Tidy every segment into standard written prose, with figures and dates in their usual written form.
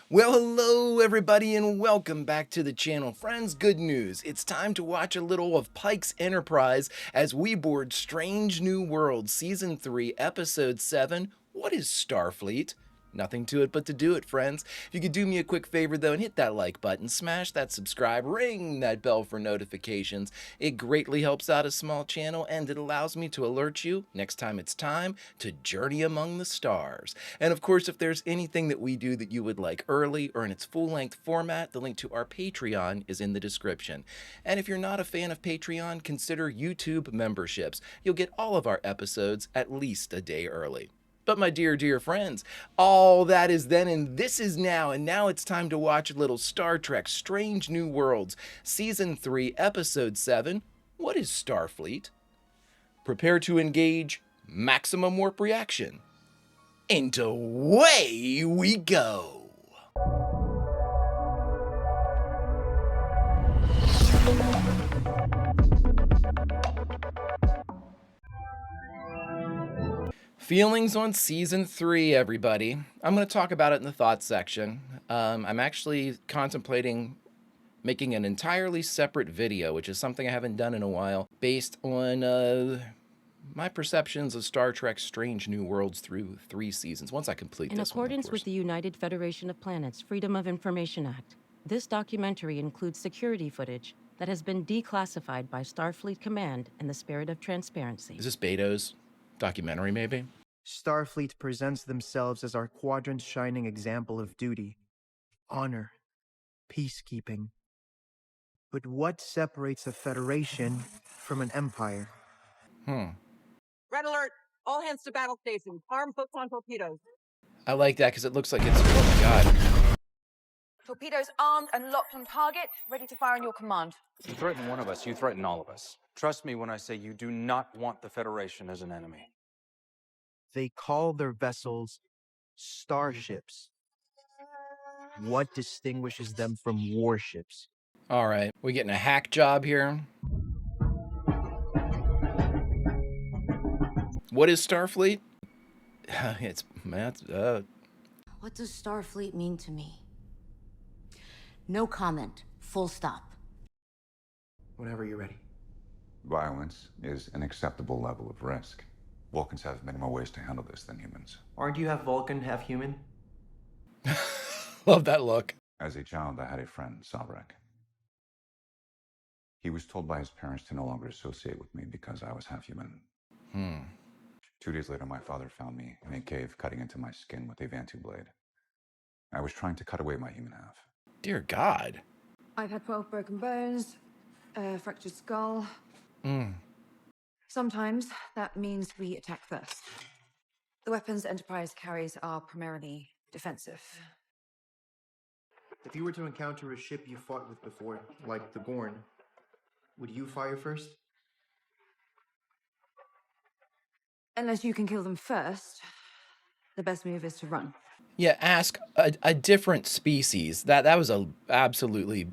Well, hello everybody and welcome back to the channel. Friends, good news. It's time to watch a little of Pike's Enterprise as we board Strange New Worlds Season 3, Episode 7, What is Starfleet? Nothing to it but to do it, friends. If you could do me a quick favor though and hit that like button, smash that subscribe, ring that bell for notifications. It greatly helps out a small channel and it allows me to alert you next time it's time to journey among the stars. And of course, if there's anything that we do that you would like early or in its full-length format, the link to our Patreon is in the description. And if you're not a fan of Patreon, consider YouTube memberships. You'll get all of our episodes at least a day early. But my dear friends, all that is then and this is now, and now it's time to watch a little Star Trek Strange New Worlds, Season 3, Episode 7, What is Starfleet? Prepare to engage maximum warp reaction. And away we go! Feelings on Season 3, everybody. I'm going to talk about it in the thoughts section. I'm actually contemplating making an entirely separate video, which is something I haven't done in a while, based on my perceptions of Star Trek Strange New Worlds through 3 seasons, once I complete this one, In of accordance course. with the United Federation of Planets Freedom of Information Act, this documentary includes security footage that has been declassified by Starfleet Command in the spirit of transparency. Is this Beto's documentary, maybe? Starfleet presents themselves as our quadrant's shining example of duty, honor, peacekeeping. But what separates a federation from an empire? Red alert! All hands to battle stations. Arm photon torpedoes. I like that because it looks like it's, oh my god. Torpedoes armed and locked on target, ready to fire on your command. You threaten one of us, you threaten all of us. Trust me when I say you do not want the Federation as an enemy. They call their vessels starships. What distinguishes them from warships? All right, we getting a hack job here. What is Starfleet? What does Starfleet mean to me? No comment. Full stop. Whenever you're ready. Violence is an acceptable level of risk. Vulcans have many more ways to handle this than humans. Aren't you half Vulcan, half human? Love that look. As a child, I had a friend, Sabrek. He was told by his parents to no longer associate with me because I was half human. 2 days later, my father found me in a cave cutting into my skin with a Vantu blade. I was trying to cut away my human half. Dear God. I've had 12 broken bones, a fractured skull. Sometimes that means we attack first. The weapons Enterprise carries are primarily defensive. If you were to encounter a ship you fought with before, like the Gorn, would you fire first? Unless you can kill them first, the best move is to run. Yeah, ask a different species. That was a absolutely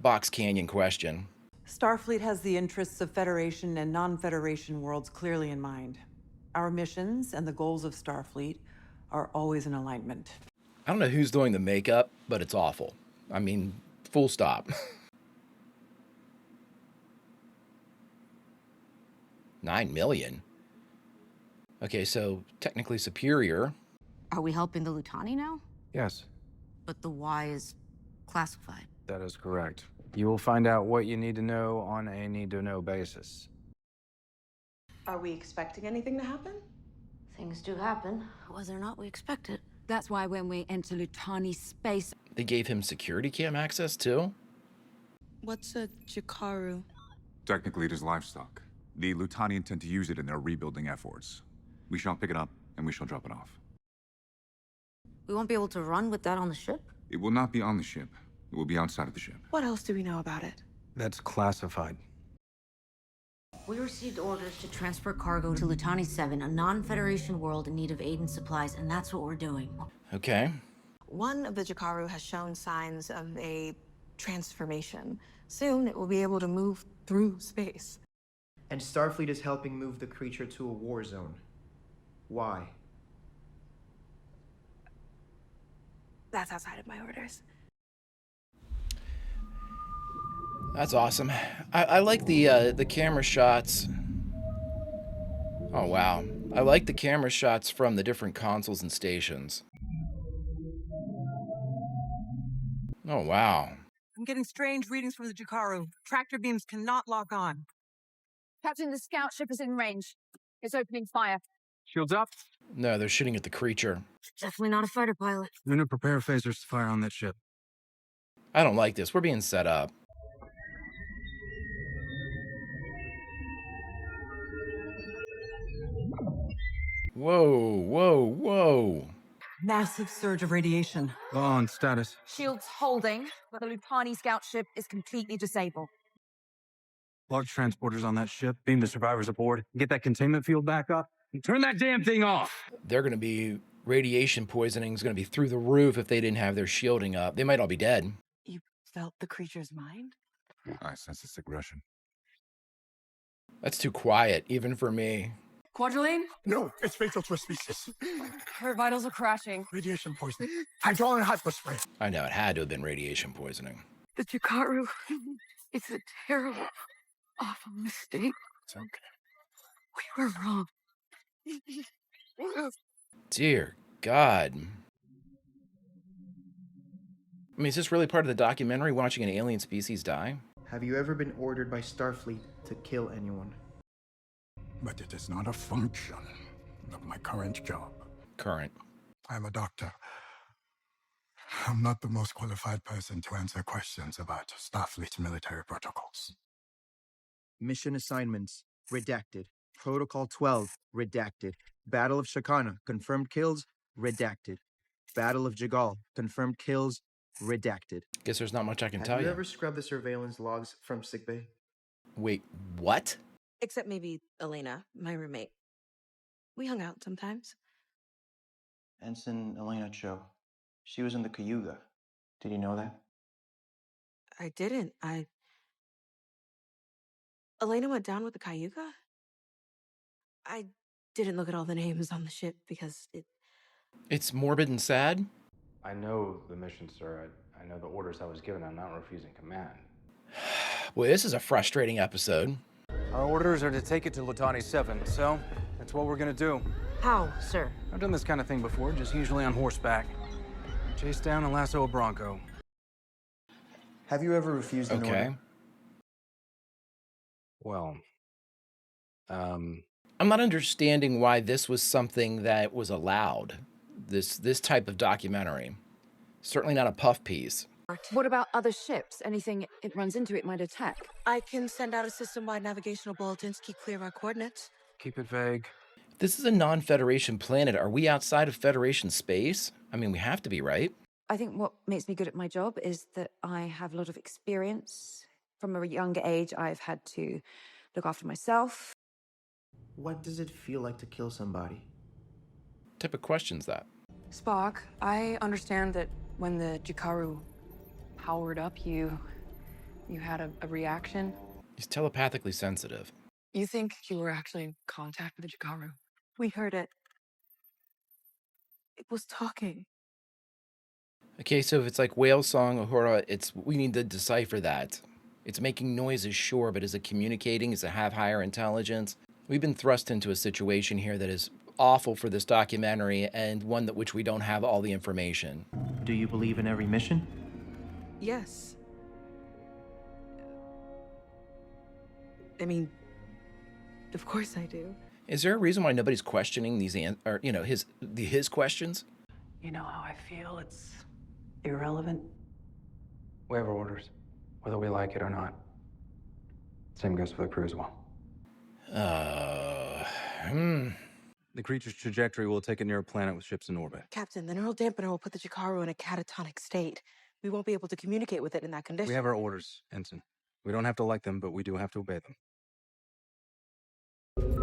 Box Canyon question. Starfleet has the interests of Federation and non-Federation worlds clearly in mind. Our missions and the goals of Starfleet are always in alignment. I don't know who's doing the makeup, but it's awful. I mean, full stop. 9 million? Okay, so technically superior. Are we helping the Lutani now? Yes, But the Y is classified. that is correct. You will find out what you need to know on a need-to-know basis. Are we expecting anything to happen? Things do happen, whether or not we expect it. That's why when we enter Lutani space... They gave him security cam access too? What's a Jakaru? Technically, it is livestock. The Lutani intend to use it in their rebuilding efforts. We shall pick it up, and we shall drop it off. We won't be able to run with that on the ship? It will not be on the ship. It will be outside of the ship. What else do we know about it? That's classified. We received orders to transfer cargo to Lutani 7, a non-Federation world in need of aid and supplies, and that's what we're doing. Okay. One of the Jakaru has shown signs of a transformation. Soon, it will be able to move through space. And Starfleet is helping move the creature to a war zone. Why? That's outside of my orders. That's awesome. I like the camera shots. Oh wow. I like the camera shots from the different consoles and stations. Oh wow. I'm getting strange readings from the Jakaru. Tractor beams cannot lock on. Captain, the scout ship is in range. It's opening fire. Shields up. No, they're shooting at the creature. Definitely not a fighter pilot. Unit prepare phasers to fire on that ship. I don't like this. We're being set up. Whoa, whoa, whoa. Massive surge of radiation. On status. Shields holding, but the Lupani scout ship is completely disabled. Large transporters on that ship. Beam the survivors aboard. Get that containment field back up. And turn that damn thing off. They're going to be... Radiation poisoning is going to be through the roof if they didn't have their shielding up. They might all be dead. You felt the creature's mind? I sense its aggression. That's too quiet, even for me. Quadrilene? No, it's fatal to a species. Her vitals are crashing. Radiation poisoning. Hydrogen hypospray. I know, it had to have been radiation poisoning. The Jakaru. It's a terrible, awful mistake. It's okay. We were wrong. Dear God. I mean, is this really part of the documentary, watching an alien species die? Have you ever been ordered by Starfleet to kill anyone? But it is not a function of my current job. Current. I'm a doctor. I'm not the most qualified person to answer questions about Starfleet military protocols. Mission assignments, redacted. Protocol 12, redacted. Battle of Shakana, confirmed kills, redacted. Battle of Jagal, confirmed kills, redacted. Guess there's not much I can tell Have you. you ever scrubbed the surveillance logs from sickbay? Wait, what? Except maybe Elena, my roommate. We hung out sometimes. Ensign Elena Cho. She was in the Cayuga. Did you know that? I didn't. Elena went down with the Cayuga? I didn't look at all the names on the ship because It's morbid and sad? I know the mission, sir. I know the orders I was given. I'm not refusing command. Well, this is a frustrating episode. Our orders are to take it to Litani 7, so that's what we're gonna do. How, sir? I've done this kind of thing before, just usually on horseback. Chase down and lasso a bronco. Have you ever refused an Okay. order? Well, I'm not understanding why this was something that was allowed. This type of documentary. Certainly not a puff piece. What about other ships? Anything it runs into it might attack? I can send out a system-wide navigational bulletin to keep clear of our coordinates. keep it vague. This is a non-Federation planet. Are we outside of Federation space? I mean, we have to be, right? I think what makes me good at my job is that I have a lot of experience. From a younger age, I've had to look after myself. What does it feel like to kill somebody? What type of question's that? Spock, I understand that when the Jakaru powered up, you had a reaction. He's telepathically sensitive. You think you were actually in contact with the Jakaru? We heard it. It was talking. Okay, so if it's like whale song, Uhura, we need to decipher that. It's making noises, sure, but is it communicating? Does it have higher intelligence? We've been thrust into a situation here that is awful for this documentary, and one that which we don't have all the information. Do you believe in every mission? Yes. I mean, of course I do. Is there a reason why nobody's questioning these, his questions? You know how I feel? It's irrelevant. We have our orders, whether we like it or not. Same goes for the crew as well. The creature's trajectory will take it near a planet with ships in orbit. Captain, the neural dampener will put the Jakaru in a catatonic state. We won't be able to communicate with it in that condition. We have our orders, Ensign. We don't have to like them, but we do have to obey them.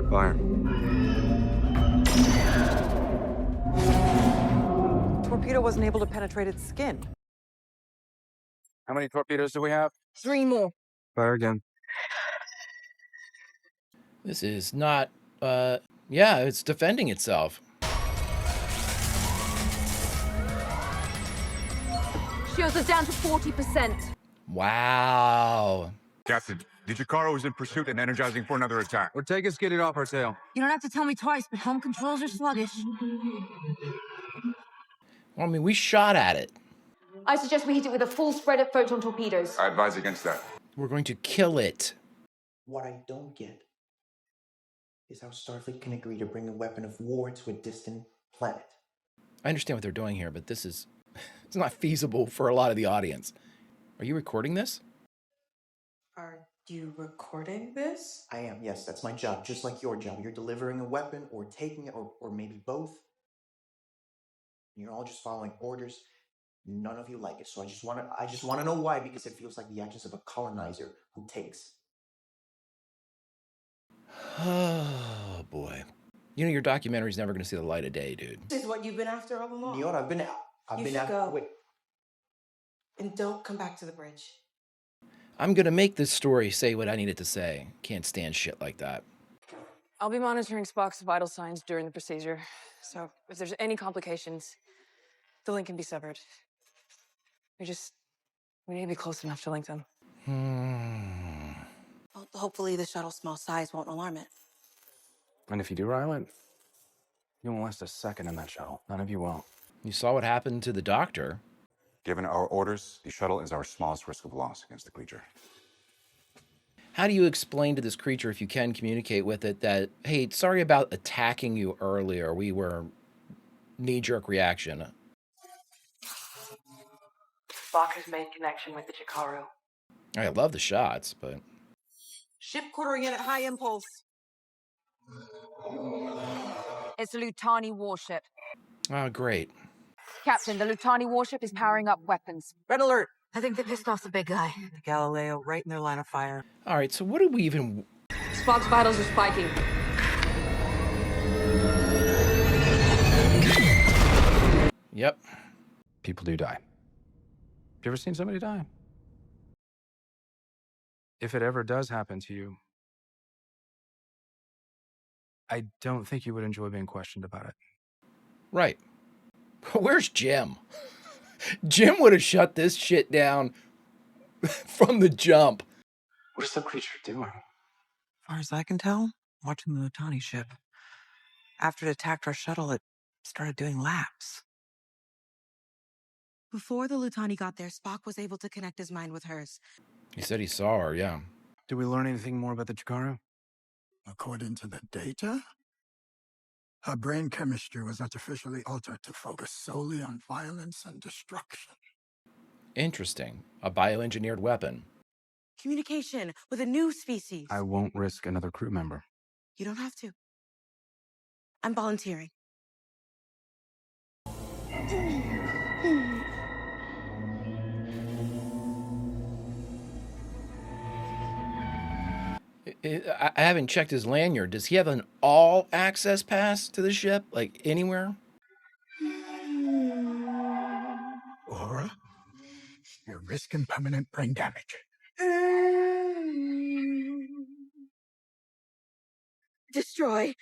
Fire. Torpedo wasn't able to penetrate its skin. How many torpedoes do we have? 3 more. Fire again. This is not, yeah, it's defending itself. ratios are down to 40%. Wow. Captain, the Jakaro is in pursuit and energizing for another attack. Ortega's getting off our tail. You don't have to tell me twice, but home controls are sluggish. Well, I mean, we shot at it. I suggest we hit it with a full spread of photon torpedoes. I advise against that. We're going to kill it. What I don't get is how Starfleet can agree to bring a weapon of war to a distant planet. I understand what they're doing here, but this is it's not feasible for a lot of the audience. Are you recording this? Are you recording this? I am, yes, that's my job, just like your job. You're delivering a weapon or taking it, or maybe both. You're all just following orders. None of you like it, so I just want to know why, because it feels like the actions of a colonizer who takes. Oh boy. You know your documentary's never going to see the light of day, dude. This is what you've been after all along. Neon, I've been after. Go. Wait. And don't come back to the bridge. I'm going to make this story say what I need it to say. Can't stand shit like that. I'll be monitoring Spock's vital signs during the procedure. So if there's any complications, the link can be severed. We need to be close enough to link them. Well, hopefully the shuttle's small size won't alarm it. And if you do rile it, you won't last a second in that shuttle. None of you will. You saw what happened to the doctor. Given our orders, the shuttle is our smallest risk of loss against the creature. How do you explain to this creature, if you can communicate with it, that, hey, sorry about attacking you earlier. We were knee-jerk reaction. Spock has made connection with the Jakaru. I love the shots, but... Ship quartering in at high impulse. It's a Lutani warship. Oh, great. Captain, the Lutani warship is powering up weapons. Red alert. I think they pissed off the big guy. The Galileo right in their line of fire. All right, so what did we even... Spock's vitals are spiking. Yep. People do die. Have you ever seen somebody die? If it ever does happen to you, I don't think you would enjoy being questioned about it. Right. Where's Jim? Jim would have shut this shit down from the jump. What is the creature doing? As far as I can tell, watching the Lutani ship. After it attacked our shuttle, it started doing laps. Before the Lutani got there, Spock was able to connect his mind with hers. He said he saw her, yeah. Did we learn anything more about the Jakaru? According to the data, her brain chemistry was artificially altered to focus solely on violence and destruction. Interesting. A bioengineered weapon. Communication with a new species. I won't risk another crew member. You don't have to. I'm volunteering. I haven't checked his lanyard. Does he have an all-access pass to the ship? Like, anywhere? Aura, you're risking permanent brain damage. Destroy.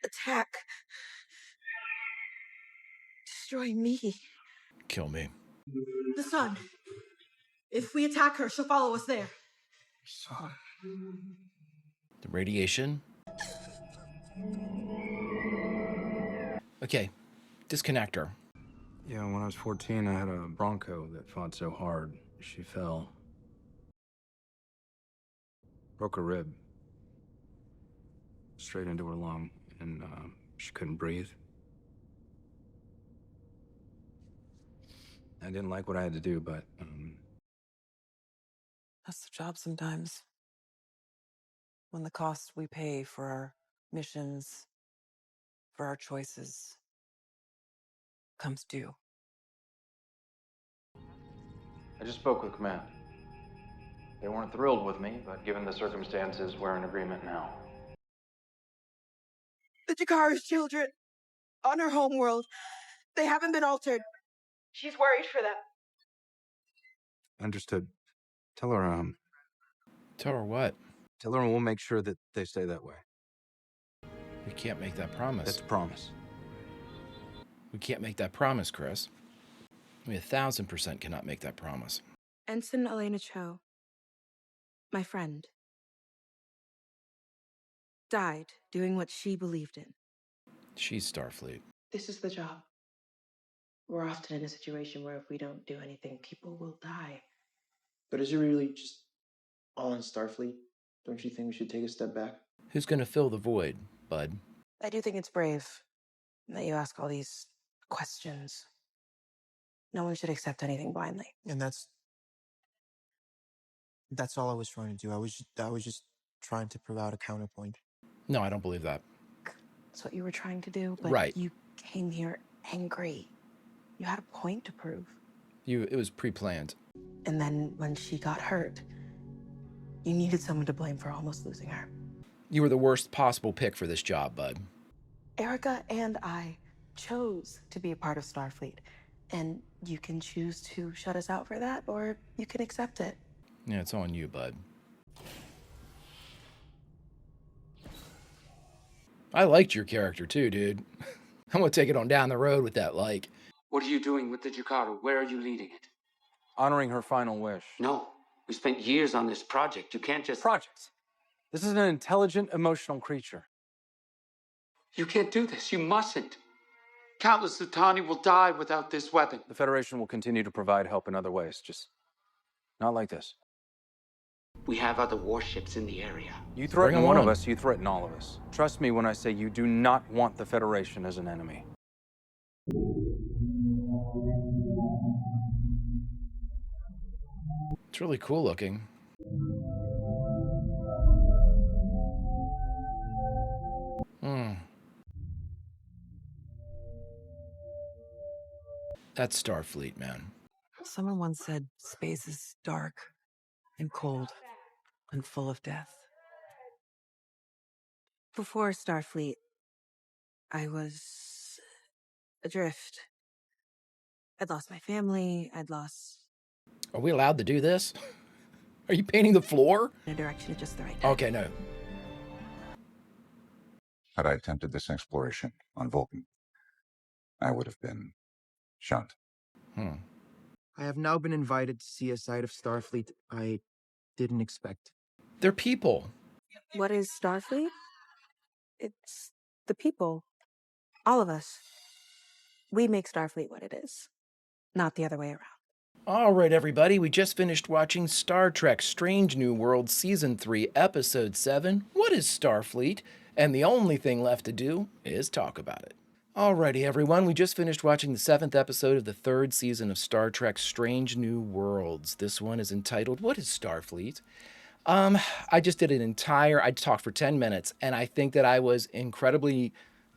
Attack. Destroy me. Kill me. The sun. If we attack her, she'll follow us there. Son. The radiation. Okay. Disconnector. Yeah, when I was 14, I had a Bronco that fought so hard, she fell. Broke a rib. Straight into her lung, and she couldn't breathe. I didn't like what I had to do, but... That's the job sometimes. When the cost we pay for our missions, for our choices, comes due. I just spoke with command. They weren't thrilled with me, but given the circumstances, we're in agreement now. The Jakaru's children. On her homeworld. They haven't been altered. She's worried for them. Understood. Tell her, Tell her what? Tell her we'll make sure that they stay that way. We can't make that promise. That's a promise. We can't make that promise, Chris. We 1,000% cannot make that promise. Ensign Elena Cho, my friend, died doing what she believed in. She's Starfleet. This is the job. We're often in a situation where if we don't do anything, people will die. But is it really just all in Starfleet? Don't you think we should take a step back? Who's going to fill the void, bud? I do think it's brave that you ask all these questions. No one should accept anything blindly. And that's all I was trying to do. I was just trying to provide a counterpoint. No, I don't believe that. That's what you were trying to do, but right. You came here angry. You had a point to prove. It was pre-planned. And then when she got hurt, you needed someone to blame for almost losing her. You were the worst possible pick for this job, bud. Erica and I chose to be a part of Starfleet. And you can choose to shut us out for that, or you can accept it. Yeah, it's on you, bud. I liked your character too, dude. I'm gonna take it on down the road with that like. What are you doing with the Jakaru? Where are you leading it? Honoring her final wish. No. We spent years on this project. You can't just... Project. This is an intelligent, emotional creature. You can't do this. You mustn't. Countless Lutani will die without this weapon. The Federation will continue to provide help in other ways, just not like this. We have other warships in the area. You threaten one of us, you threaten all of us. Trust me when I say you do not want the Federation as an enemy. It's really cool looking. That's Starfleet, man. Someone once said space is dark and cold and full of death. Before Starfleet, I was adrift. I'd lost my family. Are we allowed to do this? Are you painting the floor? In a direction at just the right time. Okay, no. Had I attempted this exploration on Vulcan, I would have been shunned. I have now been invited to see a side of Starfleet I didn't expect. They're people. What is Starfleet? It's the people. All of us. We make Starfleet what it is, not the other way around. All right, everybody, we just finished watching Star Trek Strange New Worlds Season 3, Episode 7, What is Starfleet? And the only thing left to do is talk about it. Alrighty, everyone, we just finished watching the 7th episode of the 3rd season of Star Trek Strange New Worlds. This one is entitled, What is Starfleet? I just did I talked for 10 minutes, and I think that I was incredibly...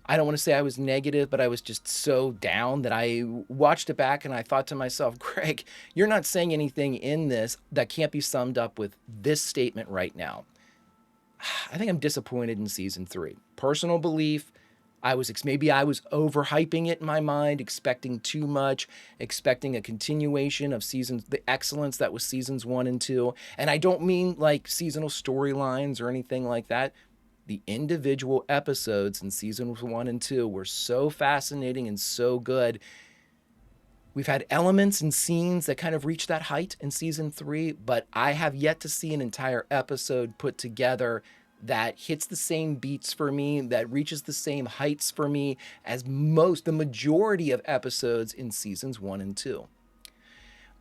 I don't want to say I was negative, but I was just so down that I watched it back and I thought to myself, Greg, you're not saying anything in this that can't be summed up with this statement right now. I think I'm disappointed in season 3. Personal belief, maybe I was overhyping it in my mind, expecting too much, expecting a continuation of the excellence that was seasons 1 and 2. And I don't mean like seasonal storylines or anything like that. The individual episodes in seasons 1 and 2 were so fascinating and so good. We've had elements and scenes that kind of reach that height in season 3, but I have yet to see an entire episode put together that hits the same beats for me, that reaches the same heights for me as the majority of episodes in seasons 1 and 2.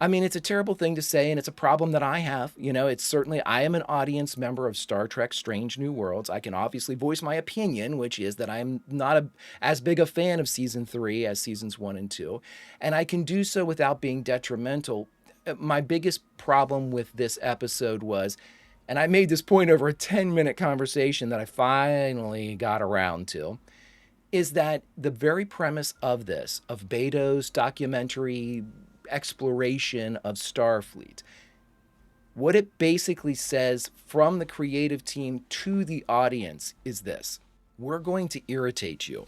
I mean, it's a terrible thing to say, and it's a problem that I have. You know, it's certainly, I am an audience member of Star Trek Strange New Worlds. I can obviously voice my opinion, which is that I'm not as big a fan of season 3 as seasons 1 and 2. And I can do so without being detrimental. My biggest problem with this episode was, and I made this point over a 10-minute conversation that I finally got around to, is that the very premise of this, of Beto's documentary exploration of Starfleet, what it basically says from the creative team to the audience is this: we're going to irritate you.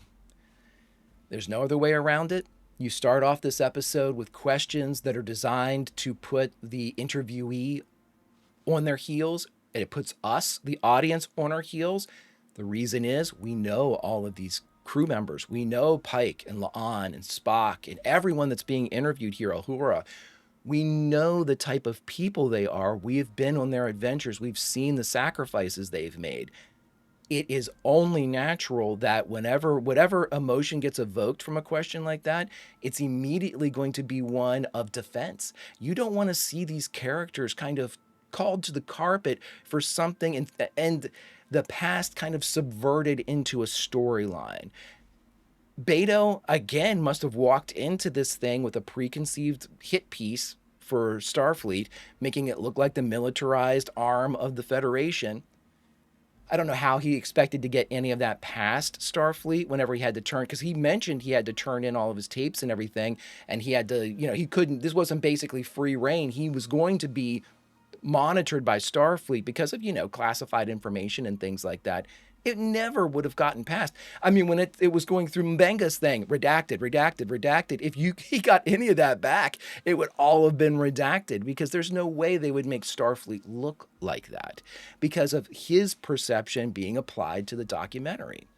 There's no other way around it. You start off this episode with questions that are designed to put the interviewee on their heels, and it puts us, the audience, on our heels. The reason is we know all of these crew members. We know Pike and La'an and Spock and everyone that's being interviewed here, Uhura. We know the type of people they are. We have been on their adventures. We've seen the sacrifices they've made. It is only natural that whatever emotion gets evoked from a question like that, it's immediately going to be one of defense. You don't want to see these characters kind of called to the carpet for something and the past kind of subverted into a storyline. Beto, again, must have walked into this thing with a preconceived hit piece for Starfleet, making it look like the militarized arm of the Federation. I don't know how he expected to get any of that past Starfleet whenever he had to turn, because he mentioned he had to turn in all of his tapes and everything, and he had to, he couldn't, this wasn't basically free reign. He was going to be monitored by Starfleet because of, classified information and things like that. It never would have gotten past. I mean, when it was going through Mbenga's thing, redacted, redacted, redacted, if he got any of that back, it would all have been redacted, because there's no way they would make Starfleet look like that because of his perception being applied to the documentary.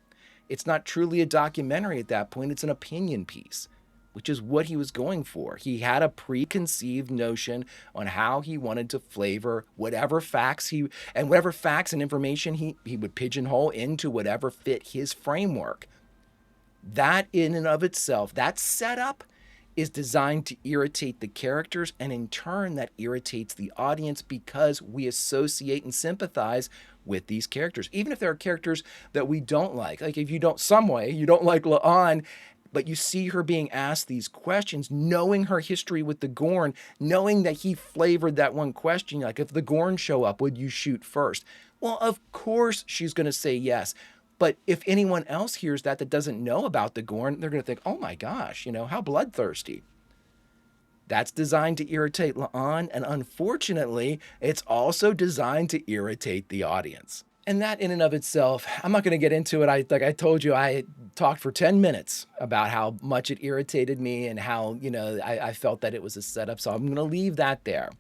It's not truly a documentary at that point. It's an opinion piece, which is what he was going for. He had a preconceived notion on how he wanted to flavor whatever facts and information he would pigeonhole into whatever fit his framework. That in and of itself, that setup is designed to irritate the characters, and in turn that irritates the audience because we associate and sympathize with these characters. Even if there are characters that we don't like if you don't like La'an, but you see her being asked these questions, knowing her history with the Gorn, knowing that he flavored that one question, like, if the Gorn show up, would you shoot first? Well, of course she's going to say yes. But if anyone else hears that doesn't know about the Gorn, they're going to think, oh my gosh, how bloodthirsty. That's designed to irritate La'an, and unfortunately, it's also designed to irritate the audience. And that in and of itself, I'm not going to get into it. Like I told you, I talked for 10 minutes about how much it irritated me and how, I felt that it was a setup. So I'm going to leave that there.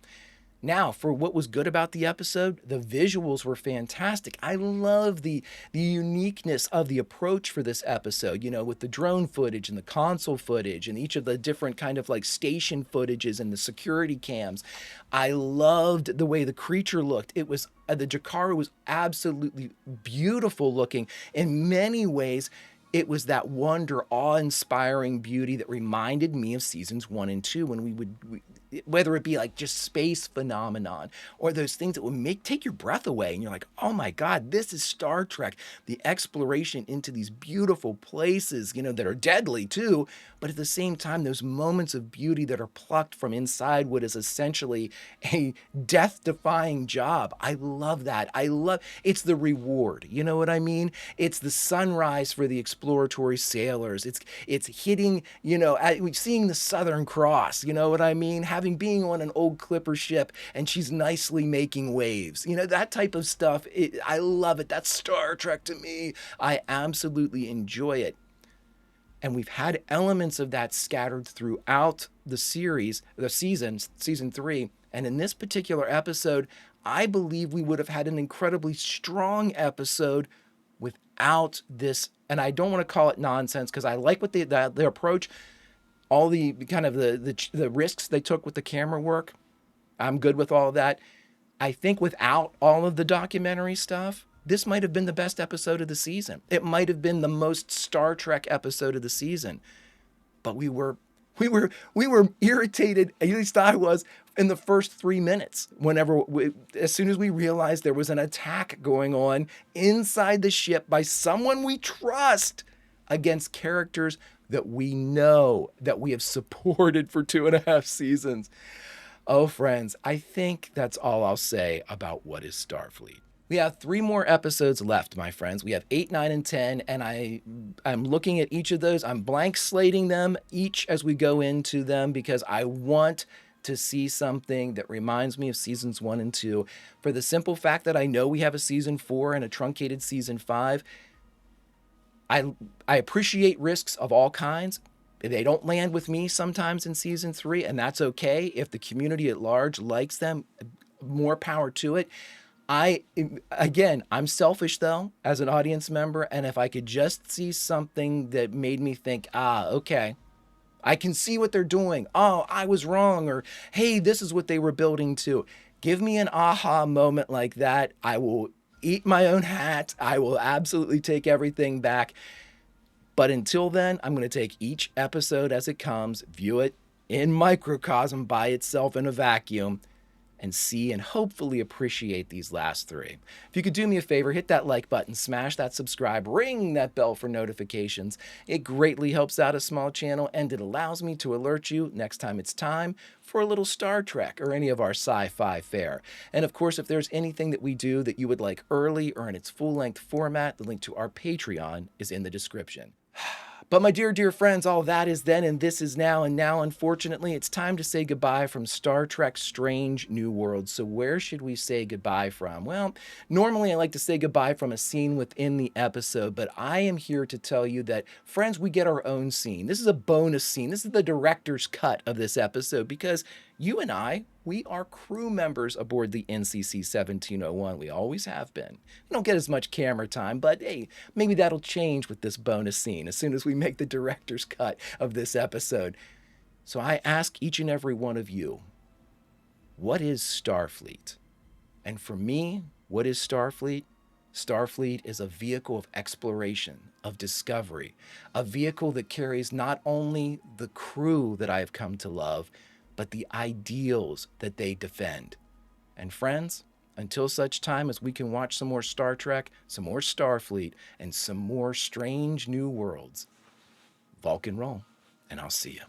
Now, for what was good about the episode, the visuals were fantastic. I love the uniqueness of the approach for this episode, with the drone footage and the console footage and each of the different kind of like station footages and the security cams. I loved the way the creature looked. It was, the Jakara was absolutely beautiful looking. In many ways, it was that wonder, awe-inspiring beauty that reminded me of seasons 1 and 2 when whether it be like just space phenomenon or those things that would take your breath away and you're like, oh my God, this is Star Trek. The exploration into these beautiful places, that are deadly too, but at the same time, those moments of beauty that are plucked from inside what is essentially a death-defying job. I love that. It's the reward. You know what I mean? It's the sunrise for the exploratory sailors. It's hitting, seeing the Southern Cross. You know what I mean? Being on an old clipper ship and she's nicely making waves. That type of stuff. I love it. That's Star Trek to me. I absolutely enjoy it. And we've had elements of that scattered throughout the series, season 3. And in this particular episode, I believe we would have had an incredibly strong episode without this. And I don't want to call it nonsense because I like what the approach, all the kind of the risks they took with the camera work. I'm good with all of that. I think without all of the documentary stuff, this might have been the best episode of the season. It might have been the most Star Trek episode of the season. But we were irritated, at least I was, in the first 3 minutes. As soon as we realized there was an attack going on inside the ship by someone we trust against characters that we know, that we have supported for 2.5 seasons. Oh, friends, I think that's all I'll say about what is Starfleet. We have 3 more episodes left, my friends. We have 8, 9, and 10, and I'm looking at each of those. I'm blank slating them each as we go into them because I want to see something that reminds me of seasons 1 and 2. For the simple fact that I know we have a season 4 and a truncated season 5, I appreciate risks of all kinds. They don't land with me sometimes in season 3, and that's okay. If the community at large likes them, more power to it. I'm selfish though, as an audience member, and if I could just see something that made me think, okay, I can see what they're doing. Oh, I was wrong. Or, hey, this is what they were building to. Give me an aha moment like that. I will eat my own hat. I will absolutely take everything back. But until then, I'm going to take each episode as it comes, view it in microcosm by itself in a vacuum, and see and hopefully appreciate these last three. If you could do me a favor, hit that like button, smash that subscribe, ring that bell for notifications. It greatly helps out a small channel, and it allows me to alert you next time it's time for a little Star Trek or any of our sci-fi fare. And of course, if there's anything that we do that you would like early or in its full-length format, the link to our Patreon is in the description. But my dear, dear friends, all that is then and this is now, and now, unfortunately, it's time to say goodbye from Star Trek Strange New Worlds. So where should we say goodbye from? Well, normally I like to say goodbye from a scene within the episode, but I am here to tell you that, friends, we get our own scene. This is a bonus scene. This is the director's cut of this episode because you and I, we are crew members aboard the NCC 1701. We always have been. We don't get as much camera time, but hey, maybe that'll change with this bonus scene as soon as we make the director's cut of this episode. So I ask each and every one of you, what is Starfleet? And for me, what is Starfleet? Starfleet is a vehicle of exploration, of discovery, a vehicle that carries not only the crew that I have come to love, but the ideals that they defend. And friends, until such time as we can watch some more Star Trek, some more Starfleet, and some more strange new worlds, Vulcan roll, and I'll see you.